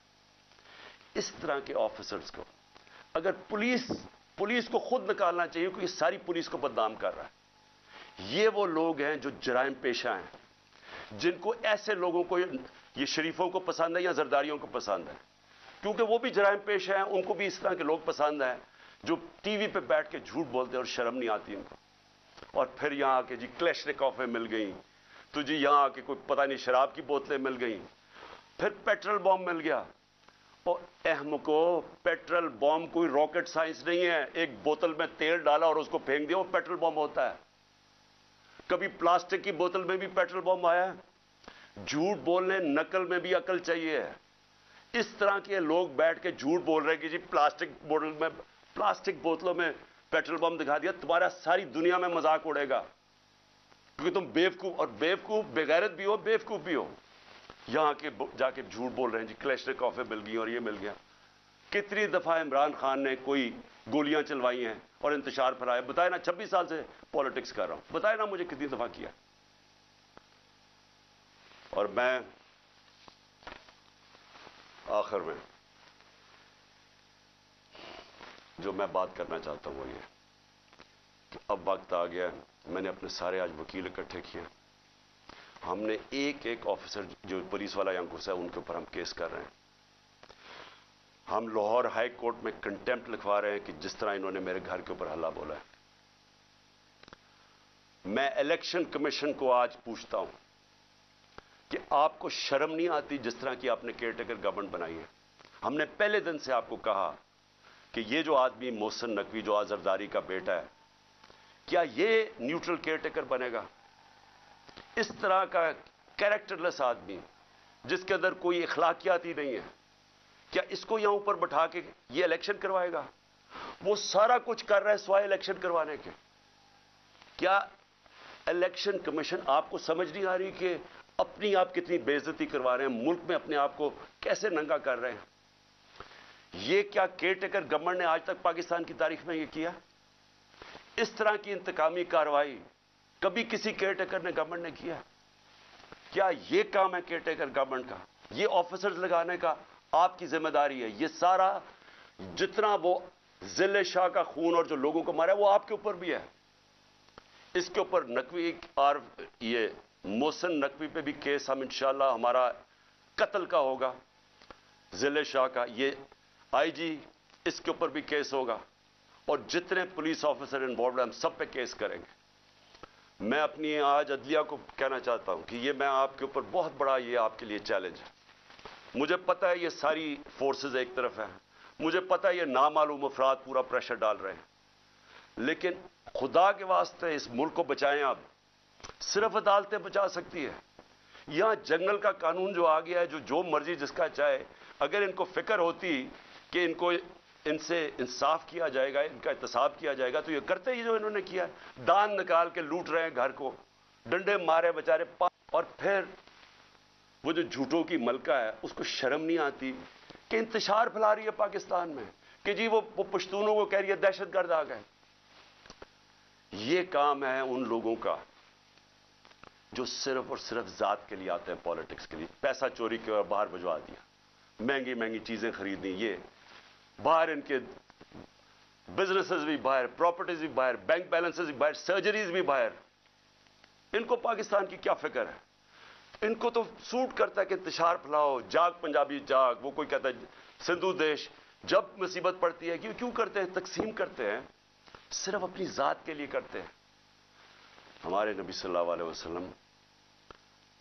इस तरह के ऑफिसर्स को अगर पुलिस को खुद निकालना चाहिए, क्योंकि सारी पुलिस को बदनाम कर रहा है। ये वो लोग हैं जो जराइम पेशा हैं, जिनको ऐसे लोगों को, ये शरीफों को पसंद है या जरदारियों को पसंद है, क्योंकि वो भी जराइम पेशा हैं, उनको भी इस तरह के लोग पसंद हैं जो टीवी पे बैठ के झूठ बोलते हैं और शर्म नहीं आती इनको। और फिर यहां आके जी क्लैशनिकोवें मिल गई, तो जी यहां आके कोई पता नहीं शराब की बोतलें मिल गई, फिर पेट्रोल बॉम्ब मिल गया। और अहमको, पेट्रोल बॉम्ब कोई रॉकेट साइंस नहीं है। एक बोतल में तेल डाला और उसको फेंक दिया, वो पेट्रोल बॉम्ब होता है। कभी प्लास्टिक की बोतल में भी पेट्रोल बॉम्ब आया है। झूठ बोलने, नकल में भी अकल चाहिए। इस तरह के लोग बैठ के झूठ बोल रहे हैं कि जी प्लास्टिक बोतलों में पेट्रोल बम दिखा दिया, तुम्हारा सारी दुनिया में मजाक उड़ेगा, क्योंकि तुम बेवकूफ, और बेवकूफ बेगैरत भी हो, बेवकूफ भी हो। यहां के जाके झूठ बोल रहे हैं जी क्लैशनिकोव मिल गई और ये मिल गया। कितनी दफा इमरान खान ने कोई गोलियां चलवाई हैं और इंतशार फैलाया? बताए ना, 26 साल से पॉलिटिक्स कर रहा हूं, बताए ना मुझे कितनी दफा किया। और मैं आखिर में जो मैं बात करना चाहता हूं वो ये कि अब वक्त आ गया है। मैंने अपने सारे आज वकील इकट्ठे किए। हमने एक एक ऑफिसर जो पुलिस वाला यहां घुसा है उनके ऊपर हम केस कर रहे हैं। हम लाहौर हाई कोर्ट में कंटेम्प्ट लिखवा रहे हैं कि जिस तरह इन्होंने मेरे घर के ऊपर हल्ला बोला है। मैं इलेक्शन कमीशन को आज पूछता हूं कि आपको शर्म नहीं आती जिस तरह की आपने केयरटेकर गवर्नमेंट बनाई है? हमने पहले दिन से आपको कहा कि ये जो आदमी मोहसिन नकवी जो जरदारी का बेटा है, क्या ये न्यूट्रल केयरटेकर बनेगा? इस तरह का कैरेक्टरलेस आदमी जिसके अंदर कोई इखलाकियात ही नहीं है, क्या इसको यहां ऊपर बैठा के ये इलेक्शन करवाएगा? वो सारा कुछ कर रहा है सिवाय इलेक्शन करवाने के। क्या इलेक्शन कमीशन आपको समझ नहीं आ रही कि अपनी आप कितनी बेइज्जती करवा रहे हैं, मुल्क में अपने आप को कैसे नंगा कर रहे हैं? ये क्या केयरटेकर गवर्नमेंट ने आज तक पाकिस्तान की तारीख में ये किया? इस तरह की इंतकामी कार्रवाई कभी किसी केयरटेकर ने गवर्नमेंट ने किया? क्या ये काम है केयरटेकर गवर्नमेंट का? ये ऑफिसर्स लगाने का आपकी जिम्मेदारी है। ये सारा जितना वो जिले शाह का खून और जो लोगों को मारा वो आपके ऊपर भी है। इसके ऊपर नकवी और ये मोहसिन नकवी पे भी केस हम इंशाल्लाह हमारा कत्ल का होगा, जिले शाह का। ये आईजी, इसके ऊपर भी केस होगा और जितने पुलिस ऑफिसर इन्वॉल्व हैं हम सब पे केस करेंगे। मैं अपनी आज अदलिया को कहना चाहता हूं कि ये मैं आपके ऊपर बहुत बड़ा ये आपके लिए चैलेंज है। मुझे पता है ये सारी फोर्सेस एक तरफ हैं, मुझे पता है ये नामालूम अफराद पूरा प्रेशर डाल रहे हैं, लेकिन खुदा के वास्ते इस मुल्क को बचाएं। आप सिर्फ अदालतें बचा सकती है। यहां जंगल का कानून जो आ गया है, जो मर्जी जिसका चाहे, अगर इनको फिक्र होती कि इनसे इंसाफ किया जाएगा, इनका एहतसाब किया जाएगा, तो ये करते ही जो इन्होंने किया। दान निकाल के लूट रहे हैं घर को, डंडे मारे बेचारे। और फिर वो जो झूठों की मलका है उसको शर्म नहीं आती कि इंतशार फैला रही है पाकिस्तान में कि जी वो पश्तूनों को कह रही है दहशतगर्द आ गए। ये काम है उन लोगों का जो सिर्फ और सिर्फ जात के लिए आते हैं, पॉलिटिक्स के लिए। पैसा चोरी के और बाहर भिजवा दिया, महंगी महंगी चीजें खरीदनी, ये बाहर इनके बिजनेसेस भी बाहर, प्रॉपर्टीज भी बाहर, बैंक बैलेंसेस भी बाहर, सर्जरीज भी बाहर। इनको पाकिस्तान की क्या फिक्र है? इनको तो सूट करता है कि इंतशार फैलाओ, जाग पंजाबी जाग। वो कोई कहता है सिंधु देश। जब मुसीबत पड़ती है क्यों करते हैं? तकसीम करते हैं, सिर्फ अपनी जात के लिए करते हैं। हमारे नबी सल्लल्लाहु अलैहि वसल्लम,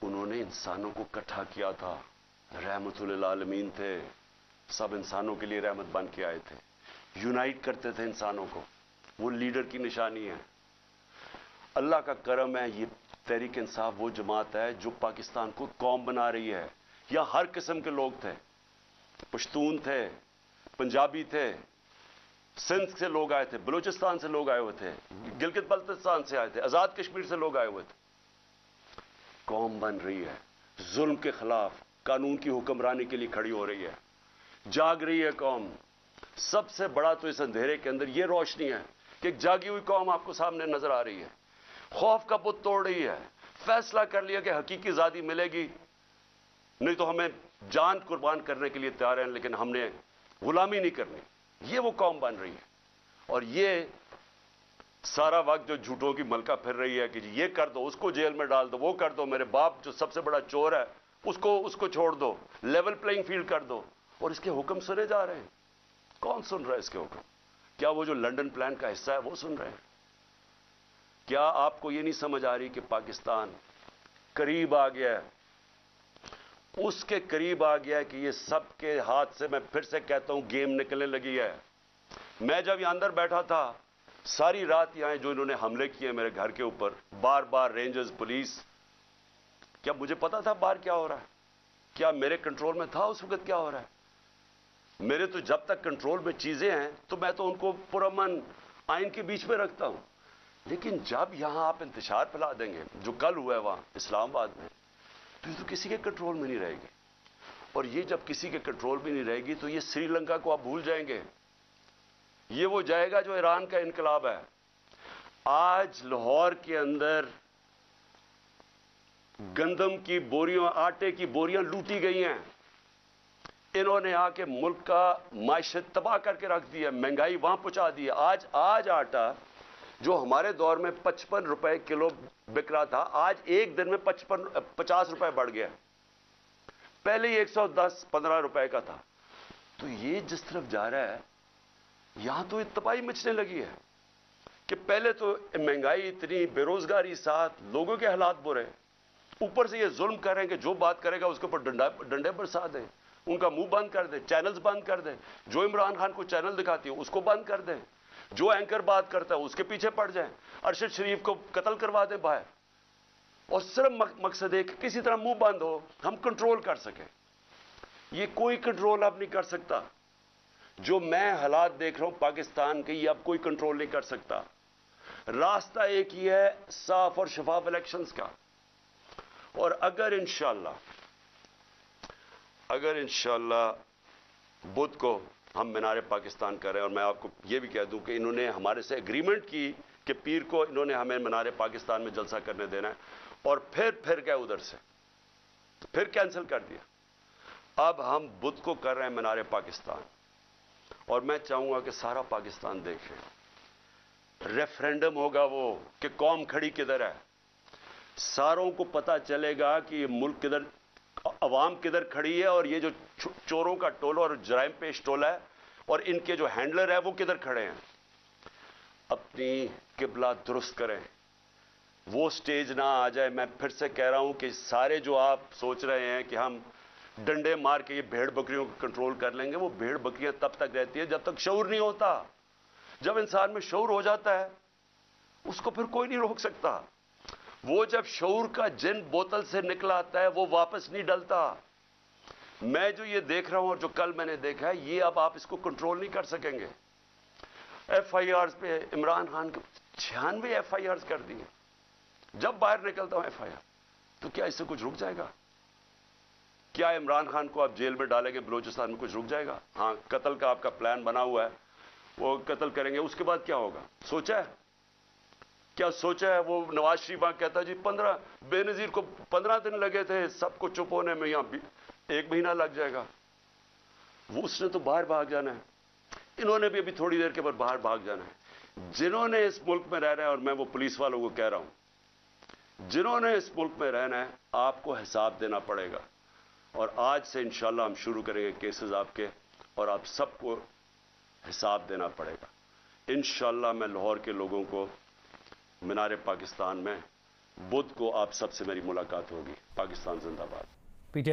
उन्होंने इंसानों को इकट्ठा किया था, रहमतुल आलमीन थे, सब इंसानों के लिए रहमत बन के आए थे, यूनाइट करते थे इंसानों को। वो लीडर की निशानी है। अल्लाह का करम है, ये तहरीक इंसाफ वो जमात है जो पाकिस्तान को कौम बना रही है। यहां हर किस्म के लोग थे, पश्तून थे, पंजाबी थे, सिंध से लोग आए थे, बलूचिस्तान से लोग आए हुए थे, गिलगित बल्तिस्तान से आए थे, आजाद कश्मीर से लोग आए हुए थे। कौम बन रही है, जुल्म के खिलाफ कानून की हुक्मरानी के लिए खड़ी हो रही है, जाग रही है कौम। सबसे बड़ा तो इस अंधेरे के अंदर ये रोशनी है कि एक जागी हुई कौम आपको सामने नजर आ रही है, खौफ का बुत तोड़ रही है, फैसला कर लिया कि हकीकी आजादी मिलेगी, नहीं तो हमें जान कुर्बान करने के लिए तैयार हैं, लेकिन हमने गुलामी नहीं करनी। ये वो कौम बन रही है। और ये सारा वक्त जो झूठों की मलका फिर रही है कि ये कर दो, उसको जेल में डाल दो, वो कर दो, मेरे बाप जो सबसे बड़ा चोर है उसको छोड़ दो, लेवल प्लेइंग फील्ड कर दो, और इसके हुक्म सुने जा रहे हैं। कौन सुन रहा है इसके हुक्म? क्या वो जो लंदन प्लान का हिस्सा है वो सुन रहे हैं? क्या आपको ये नहीं समझ आ रही कि पाकिस्तान करीब आ गया है اس کے قریب آ گیا ہے کہ یہ سب کے ہاتھ سے, میں پھر سے کہتا ہوں, گیم نکلنے لگی ہے. میں جب یہاں اندر بیٹھا تھا, ساری رات یہاں جو انہوں نے حملے کیے میرے گھر کے اوپر, بار بار رینجرز, پولیس, کیا مجھے پتا تھا باہر کیا ہو رہا ہے؟ کیا میرے کنٹرول میں تھا اس وقت کیا ہو رہا ہے؟ میرے تو جب تک کنٹرول میں چیزیں ہیں تو میں تو ان کو پرامن آئین کے بیچ میں رکھتا ہوں. لیکن جب یہاں آپ انتشار پھیلا دیں گے, جو کل ہوا ہے وہاں اسلام آباد میں, تو یہ تو کسی کے کنٹرول میں نہیں رہے گی. اور یہ جب کسی کے کنٹرول میں نہیں رہے گی تو یہ سری لنکا کو آپ بھول جائیں گے. یہ وہ جائے گا جو ایران کا انقلاب ہے. آج لاہور کے اندر گندم کی بوریاں, آٹے کی بوریاں لوٹی گئی ہیں. انہوں نے آ کے ملک کا معیشت تباہ کر کے رکھ دی ہے, مہنگائی وہاں پہنچا دی ہے. آج آٹا جو ہمارے دور میں 55 روپے کلو بک رہا تھا, آج ایک دن میں 50 روپے بڑھ گیا. پہلے ہی 110-15 روپے کا تھا. تو یہ جس طرف جا رہا ہے, یہاں تو تباہی مچنے لگی ہے کہ پہلے تو مہنگائی اتنی, بے روزگاری ساتھ, لوگوں کے حالات برے, اوپر سے یہ ظلم کر رہے ہیں کہ جو بات کرے گا اس کے اوپر ڈنڈے برسا دیں, ان کا منہ بند کر دیں, چینلز بند کر دیں. جو عمران خان کو چینل دکھاتی ہے اس کو بند کر دیں, جو اینکر بات کرتا ہے اس کے پیچھے پڑ جائیں, ارشد شریف کو قتل کروا دیں باہر. اور صرف مقصد ہے کہ کسی طرح منہ بند ہو, ہم کنٹرول کر سکیں. یہ کوئی کنٹرول اب نہیں کر سکتا. جو میں حالات دیکھ رہا ہوں پاکستان کے, یہ اب کوئی کنٹرول نہیں کر سکتا. راستہ ایک ہی ہے, صاف اور شفاف الیکشنز کا. اور اگر انشاءاللہ بدھ کو ہم مینار پاکستان کر رہے ہیں, اور میں آپ کو یہ بھی کہہ دوں کہ انہوں نے ہمارے سے ایگریمنٹ کی کہ پیر کو انہوں نے ہمیں مینار پاکستان میں جلسہ کرنے دینا ہے, اور پھر گئے ادھر سے, پھر کینسل کر دیا. اب ہم بدھ کو کر رہے ہیں مینار پاکستان, اور میں چاہوں گا کہ سارا پاکستان دیکھے. ریفرینڈم ہوگا وہ کہ قوم کھڑی کدھر ہے. ساروں کو پتا چلے گا کہ یہ ملک کدھر, عوام کدھر کھڑی ہے, اور یہ جو چوروں کا ٹولہ اور جرائم پیش ٹولہ ہے اور ان کے جو ہینڈلر ہے وہ کدھر کھڑے ہیں. اپنی قبلہ درست کریں, وہ سٹیج نہ آ جائے. میں پھر سے کہہ رہا ہوں کہ سارے جو آپ سوچ رہے ہیں کہ ہم ڈنڈے مار کے یہ بھیڑ بکریوں کو کنٹرول کر لیں گے, وہ بھیڑ بکریاں تب تک رہتی ہیں جب تک شعور نہیں ہوتا. جب انسان میں شعور ہو جاتا ہے اس کو پھر کوئی نہیں روک سکتا. وہ جب شعور کا جن بوتل سے نکلا آتا ہے وہ واپس نہیں ڈلتا. میں جو یہ دیکھ رہا ہوں اور جو کل میں نے دیکھا ہے, یہ اب آپ اس کو کنٹرول نہیں کر سکیں گے. ایف آئی آرز پہ عمران خان کے 96 ایف آئی آرز کر دیے. جب باہر نکلتا ہوں ایف آئی آر, تو کیا اس سے کچھ رک جائے گا؟ کیا عمران خان کو آپ جیل میں ڈالیں گے بلوچستان میں کچھ رک جائے گا؟ ہاں, قتل کا آپ کا پلان بنا ہوا ہے, وہ قتل کریں گے, اس کے بعد کیا ہوگا سوچا ہے؟ کیا سوچا ہے؟ وہ نواز شریف وہاں کہتا جی 15 بے نظیر کو 15 دن لگے تھے سب کو چپ ہونے میں, یہاں 1 مہینہ لگ جائے گا. وہ اس نے تو باہر بھاگ جانا ہے, انہوں نے بھی ابھی تھوڑی دیر کے بعد باہر بھاگ جانا ہے. جنہوں نے اس ملک میں رہنا ہے, اور میں وہ پولیس والوں کو کہہ رہا ہوں, جنہوں نے اس ملک میں رہنا ہے آپ کو حساب دینا پڑے گا. اور آج سے انشاءاللہ ہم شروع کریں گے کیسز آپ کے, اور آپ سب کو حساب دینا پڑے گا. انشاءاللہ میں لاہور کے لوگوں کو مینار پاکستان میں بدھ کو آپ سب سے میری ملاقات ہوگی. پاکستان زندہ باد.